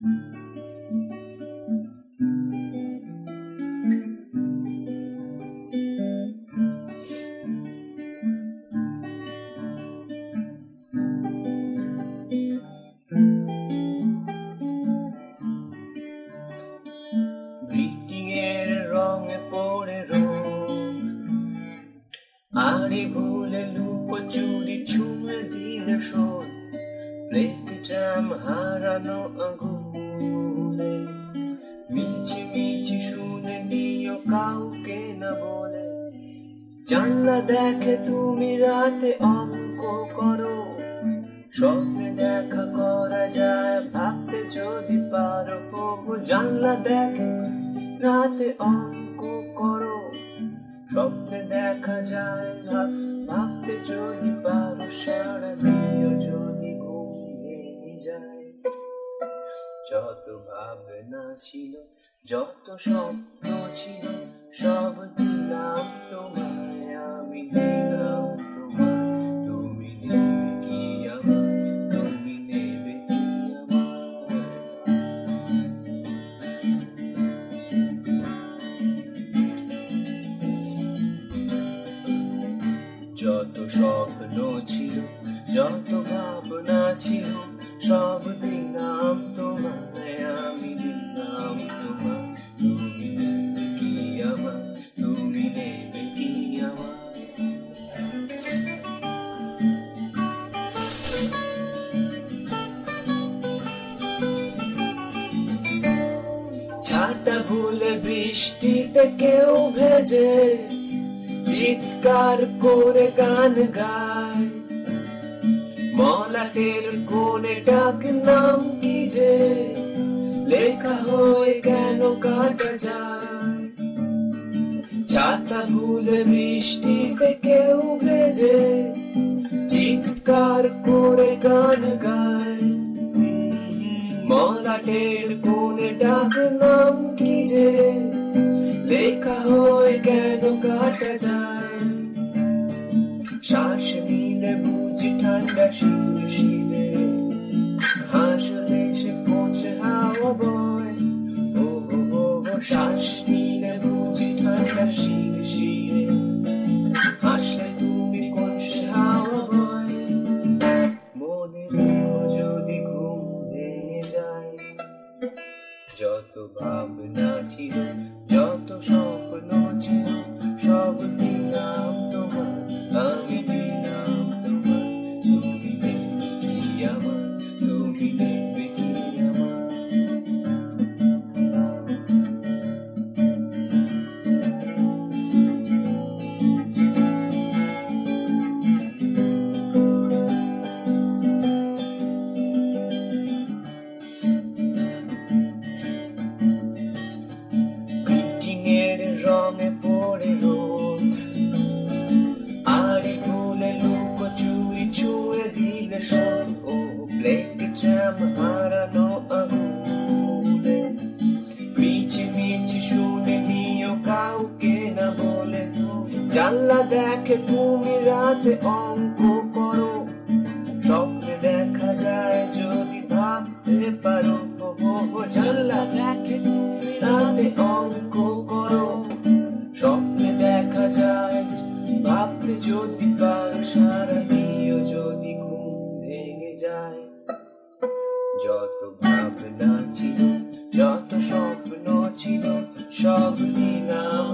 Greeting এর রঙে পড়ে রোদ, আরে ভুলে লুকোচুরি ছুঁয়ে দিলে শোধ, ব্রেক জ্যাম হারানো আগুনে, মিছি মিছি শুনে নিও কাউকে না বলে। জানলা দেখে তুমি রাতে অঙ্ক করো, স্বপ্নে দেখা করা যায় ভাবতে যদি পারো। জানলা দেখে রাতে অঙ্ক করো, স্বপ্নে দেখা যায় ভাবতে যদি পারো। সারা দিও যদি ঘুম ভেঙে যায়। যত ভাবনা ছিল, যত স্বপ্ন ছিল, সব দিলাম তোমায় আমি, দিলাম তোমায়। তুমি নেবে কি আমার, তুমি নেবে কি আমার? যত স্বপ্ন ছিল, যত ভাবনা ছিল, সব দিলাম তোমায় আমি, দিলাম তোমায়। তুমি নেবে কি আমার, তুমি নেবে কি আমার? ছাতা ভুলে বৃষ্টিতে কেউ ভেজে, চিৎকার করে গান গায়। মলাটের কোণে ডাক নাম কি যে, লেখা হয়ে কেন কাটা যায়? ছাতা ভুলে বৃষ্টিতে কেউ ভেজে, চিৎকার করে গান গায়। মলাটের কোণে ডাক নাম কি যে, লেখা হয় কেন কাটা যায়? শ্বাস নিলে বুঝি ঠান্ডা শিরে, হাসলে সে পৌঁছে হাওয়া বয়। ও শ্বাস নিলে বুঝি ঠান্ডা শিরে, হাসলে তুমি কোন সে হাওয়া বয়। মনে রেখো যদি ঘুম ভেঙে যায়। যত ভাবনা ছিল, যত স্বপ্ন ছিল, সব দিলাম তোমার আমি, দিলাম তোমার। তুমি নেবে কি আমার, তুমি নেবে কি আমার? রঙে পড়ে রোদ, আড়ি ভুলে লুকোচুরি ছুঁয়ে দিলে শোধ। ও ব্রেক জ্যাম হারানো আগুনে, মিছি মিছি শুনে নিও কাউকে না বলে। জানলা দেখে তুমি রাতে অঙ্ক করো, স্বপ্নে দেখা যায় যদি ভাবতে পারো। জানলা দেখে তুমি রাতে অঙ্ক করো, স্বপ্নে দেখা যায় ভাবতে যদি পারো। সারা দিও যদি ঘুম ভেঙে যায়। যত ভাবনা ছিল, যত স্বপ্ন ছিল, সব দিলাম